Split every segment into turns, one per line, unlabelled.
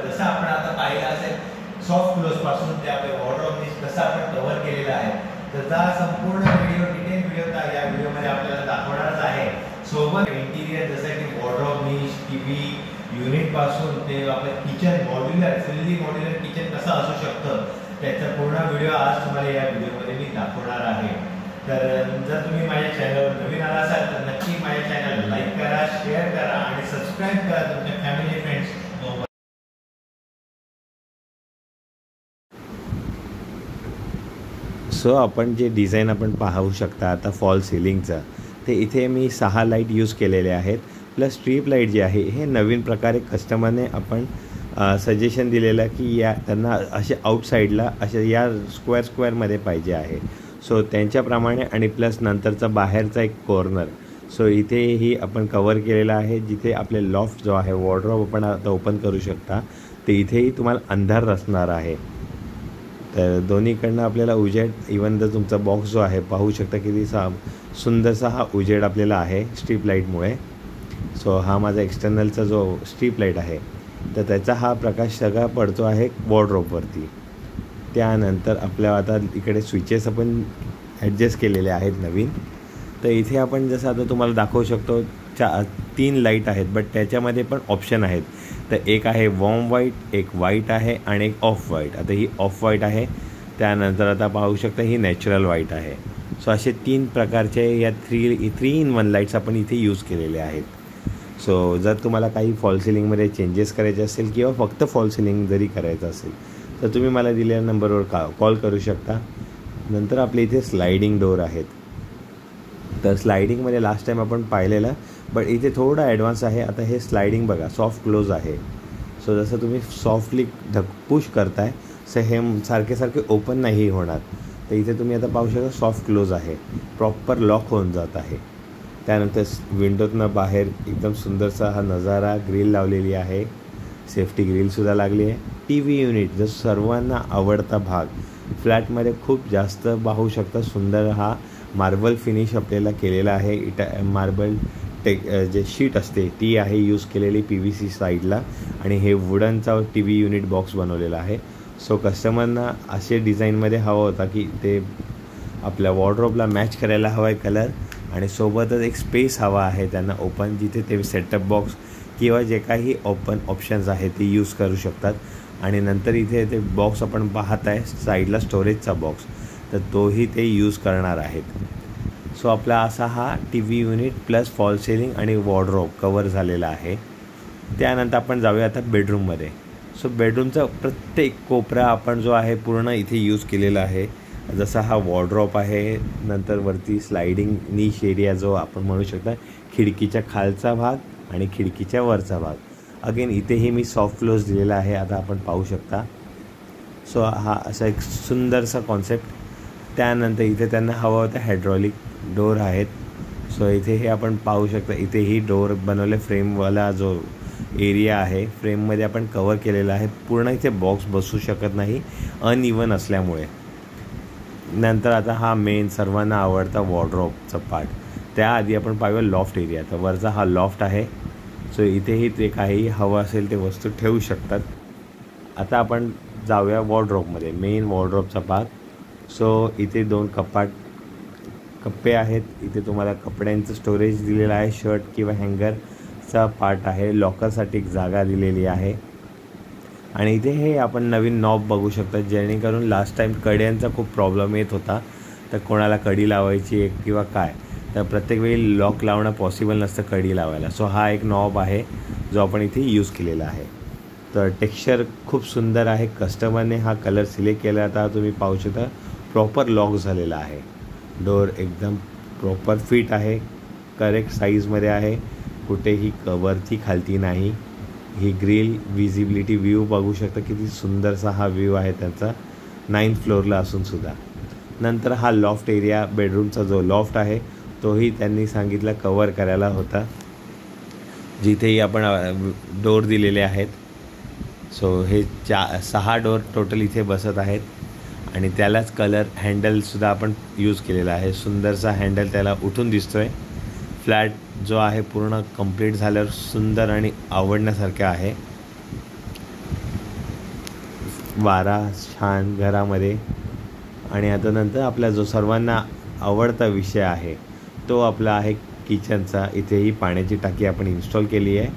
जसं आपण आता पाहिलं असेल सॉफ्ट क्लोज पासून ते आपले वॉर्डरोब निश कसं आपण कव्हर केलेला आहे, त्याचा संपूर्ण व्हिडिओ डिटेल व्हिडिओ या व्हिडिओमध्ये आपल्याला दाखवणारच आहे. सोबत इंटिरियर जसं की वॉर्डरोब निश, टीव्ही युनिट पासून ते आपलं kitchen modular fully modular kitchen कसं असू शकतं त्याचा पूर्ण व्हिडिओ आज तुम्हाला या व्हिडिओमध्ये मी दाखवणार आहे. तर जर तुम्ही माझ्या चॅनलवर नवीन आला असाल तर नक्की माझ्या चॅनल लाईक करा, शेअर करा आणि सबस्क्राईब करा तुमच्या फॅमिली फ्रेंड्स सोबत.
सो आपण जे डिझाईन आपण पाहू शकता आता फॉल सिलिंगचं, ते इथे मी 6 लाईट यूज केलेले आहेत. प्लस स्ट्रीप लाईट जी आहे हे नवीन प्रकारे कस्टमरने आपण सजेशन दिलेलं की या त्यांना असे आउटसाईडला असे या स्क्वेअरमध्ये पाहिजे आहे. सो त्यांच्याप्रमाणे आणि प्लस नंतरचा बाहेरचा एक कॉर्नर सो इथेही आपण कवर केलेला आहे. जिथे आपले लॉफ्ट जो आहे वॉर्डरोब आपण आता ओपन करू शकता ते इथेही तुम्हाला अंधार असणार आहे. तर दोन्हीकडनं आपल्याला उजेड, इवन जर तुमचा बॉक्स जो आहे पाहू शकता किती सुंदरसा हा उजेड आपल्याला आहे स्ट्रीप लाईटमुळे. सो हा माझा एक्सटर्नलचा जो स्ट्रीप लाईट आहे तर त्याचा हा प्रकाश सगळा पडतो आहे वॉर्डरोबवरती. त्यानंतर आपल्या आता इकडे स्विचेस आपण ॲडजस्ट केलेले आहेत नवीन. तर इथे आपण जसं आता तुम्हाला दाखवू शकतो 3 लाईट आहेत, बट त्याच्यामध्ये पण ऑप्शन आहेत. तर एक आहे वॉर्म व्हाईट, एक व्हाईट आहे आणि एक ऑफ व्हाईट. आता ही ऑफ व्हाईट आहे, त्यानंतर आता पाहू शकता ही नॅचरल व्हाईट आहे. सो असे 3 प्रकारचे या 3 in 1 लाईट्स आपण इथे यूज केलेले आहेत. सो जर तुम्हाला काही फॉल सिलिंगमध्ये चेंजेस करायचे असेल किंवा फक्त फॉल सिलिंग जरी करायचं असेल तर तुम्ही मला दिलेल्या नंबरवर कॉल करू शकता. नंतर आपल्या इथे स्लायडिंग डोअर आहेत. तर स्लायडिंगमध्ये लास्ट टाईम आपण पाहिलेलं, बट इथे थोडं ॲडव्हान्स आहे. आता हे स्लायडिंग बघा सॉफ्ट क्लोज आहे. सो जसं तुम्ही सॉफ्टली पुश करताय सो हे सारखे ओपन नाही होणार. तर इथे तुम्ही आता पाहू शकता सॉफ्ट क्लोज आहे, प्रॉपर लॉक होऊन जात आहे. त्यानंतर विंडोतनं बाहेर एकदम सुंदरसा हा नजारा, ग्रिल लावलेली आहे, सेफ्टी ग्रिलसुद्धा लागली आहे. टी व्ही युनिट जो सर्वांना आवडता भाग, फ्लॅटमध्ये खूप जास्त पाहू शकता सुंदर हा मार्बल फिनिश आपल्याला केलेला आहे. मार्बल जे शीट असते ती आहे यूज केलेली PVC साईडला, आणि हे वुडनचा टी व्ही युनिट बॉक्स बनवलेला आहे. सो कस्टमरना असे डिझाईनमध्ये हवं होता की ते आपल्या वॉर्डरोबला मॅच करायला हवा आहे कलर, आणि सोबतच एक स्पेस हवा आहे त्यांना ओपन, जिथे ते सेटअप बॉक्स किंवा जे काही ओपन ऑप्शन्स आहेत ते यूज करू शकतात. आणि नंतर इथे ते बॉक्स आपण पाहत आहे साईडला स्टोरेजचा बॉक्स, तर तोही ते यूज करणार आहेत. सो आपला असा हा T V unit plus fall ceiling आणि वॉर्डरोब कवर झालेला आहे. त्यानंतर आपण जाऊया आता बेडरूममध्ये. सो बेडरूमचा प्रत्येक कोपरा आपण जो आहे पूर्ण इथे यूज केलेला आहे. जसा हा वॉर्डरोब आहे, नंतर वरती स्लायडिंग निश एरिया जो आपण म्हणू शकता, खिडकीच्या खालचा भाग आणि खिडकीच्या वरचा भाग. अगेन इथेही मी सॉफ्ट क्लोज दिलेला आहे, आता आपण पाहू शकता. सो हा असा एक सुंदरसा कॉन्सेप्ट. त्यानंतर इथे त्यांना हवं होतं हायड्रॉलिक डोअर आहेत. सो इथे हे आपण पाहू शकता, इथेही डोअर बनवले. फ्रेमवाला जो एरिया आहे फ्रेममध्ये आपण कवर केलेला आहे. पूर्ण इथे बॉक्स बसू शकत नाही अनइवन असल्यामुळे. नंतर आता हा मेन सर्वांना आवडता वॉर्डरोबचा पार्ट. त्याआधी आपण पाहूया लॉफ्ट एरिया. तर वरचा हा लॉफ्ट आहे. सो इथेही ते काही हवं असेल ते वस्तू ठेवू शकतात. आता आपण जाऊया वॉर्डरोबमध्ये, मेन वॉर्डरोबचा भाग. सो इथे 2 कप्पे आहेत. इथे तुम्हाला कपड्यांचं स्टोरेज दिलेलं आहे, शर्ट किंवा हँगरचा पार्ट आहे. लॉकरसाठी एक जागा दिलेली आहे. आणि इथे हे आपण नवीन नॉब बघू शकता, जेणेकरून लास्ट टाईम कड्यांचा खूप प्रॉब्लेम येत होता. तर कोणाला कडी लावायची एक किंवा काय, तर प्रत्येक वेळी लॉक लावणं पॉसिबल नसतं कडी लावायला. सो हा एक नॉब आहे जो आपण इथे यूज केलेला आहे. तर टेक्स्चर खूप सुंदर आहे. कस्टमरने हा कलर सिलेक्ट केला, आता तुम्ही पाहू शकता प्रॉपर लॉक झालेला आहे. डोअर एकदम प्रॉपर फिट आहे, करेक्ट साईजमध्ये आहे, कुठेही वरती खालती नाही. ही ग्रिल विजिबिलिटी व्ह्यू बघू शकता, किती सुंदरसा हा व्ह्यू आहे त्याचा 9th फ्लोअरला असूनसुद्धा. नंतर हा लॉफ्ट एरिया, बेडरूमचा जो लॉफ्ट आहे तोही त्यांनी सांगितलं कवर करायला होता, जिथेही आपण डोअर दिलेले आहेत. सो हे 6 डोअर टोटल इथे बसत आहेत. आणि त्यालाच कलर हँडलसुद्धा आपण यूज केलेला आहे. सुंदरसा हँडल त्याला उठून दिसतो आहे. फ्लॅट जो आहे पूर्ण कंप्लीट झाल्यावर सुंदर आणि आवडण्यासारखं आहे. वारा छान घरामध्ये. आणि आता नंतर आपला जो सर्वांना आवडता विषय आहे तो आपला आहे किचनचा. इथेही पाण्याची टाकी आपण इन्स्टॉल केली आहे.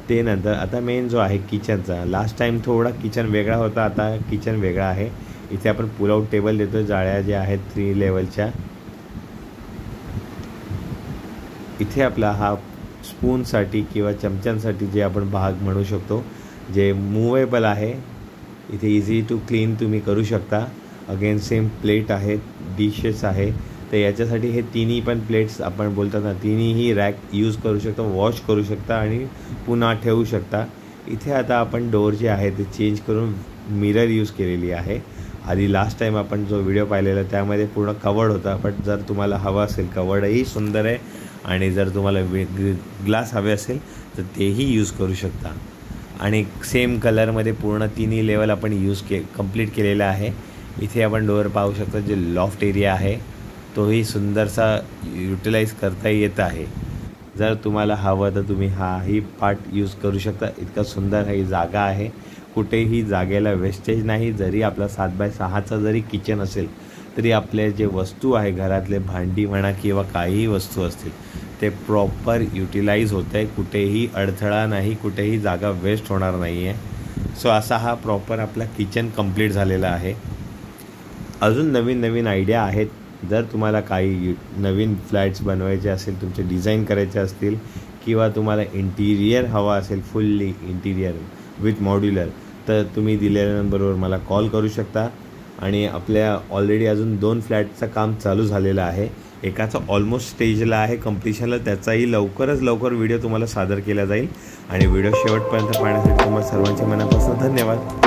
ते नंतर आता मेन जो आहे किचनचा. लास्ट टाईम थोडा किचन वेगळा होता, आता किचन वेगळा आहे. इथे आपण पुल आउट टेबल देतो, जाळ्या ज्या आहेत 3 लेवलच्या. इथे आपला हा स्पूनसाठी किंवा चमच्यांसाठी जे आपण भाग म्हणू शकतो जे मूवेबल आहे. इथे इझी टू क्लीन तुम्ही करू शकता. अगेन सेम प्लेट आहेत, डिशेस आहे. तर याच्यासाठी हे तिन्ही पण प्लेट्स आपण बोलतात ना, तिन्हीही रॅक यूज करू शकता, वॉश करू शकता आणि पुन्हा ठेवू शकता. इथे आता आपण डोअर जे आहे ते चेंज करून मिरर यूज केलेली आहे. आधी लास्ट टाईम आपण जो व्हिडिओ पाहिलेला त्यामध्ये पूर्ण कवर्ड होता, बट जर तुम्हाला हवा असेल कवर्डही सुंदर आहे. आणि जर तुम्हाला ग्लास हवे असेल तर तेही यूज करू शकता. आणि सेम कलरमध्ये पूर्ण तिन्ही लेवल आपण कंप्लीट केलेला आहे. इथे आपण डोअर पाहू शकतो. जे लॉफ्ट एरिया आहे तोही सुंदरसा युटिलाइज करता येत आहे. जर तुम्हाला हवं तर तुम्ही हाही पार्ट यूज करू शकता. इतका सुंदर ही जागा आहे, कुठेही जागेला वेस्टेज नाही. जरी आपला 7x6चा जरी किचन असेल तरी आपले जे वस्तू आहे घरातले भांडी म्हणा किंवा काहीही वस्तू असतील ते प्रॉपर युटिलाइज होत आहे. कुठेही अडथळा नाही, कुठेही जागा वेस्ट होणार नाही आहे. सो असा हा प्रॉपर आपला किचन कंप्लीट झालेला आहे. अजून नवीन नवीन आयडिया आहेत. जर तुम्हाला काही नवीन फ्लॅट्स बनवायचे असेल, तुमचे डिझाईन करायचे असतील किंवा तुम्हाला इंटिरियर हवा असेल फुल्ली इंटिरियर विथ मॉड्युलर, तर तुम्ही दिलेल्या नंबरवर मला कॉल करू शकता. आणि आपल्या ऑलरेडी अजून 2 फ्लॅटचं काम चालू झालेलं आहे. एकाचा ऑलमोस्ट स्टेजला आहे कंप्लिशनला. त्याचाही लवकरच लवकर व्हिडिओ तुम्हाला सादर केला जाईल. आणि व्हिडिओ शेवटपर्यंत पाहण्यासाठी तुम्हाला सर्वांच्या मनापासून धन्यवाद.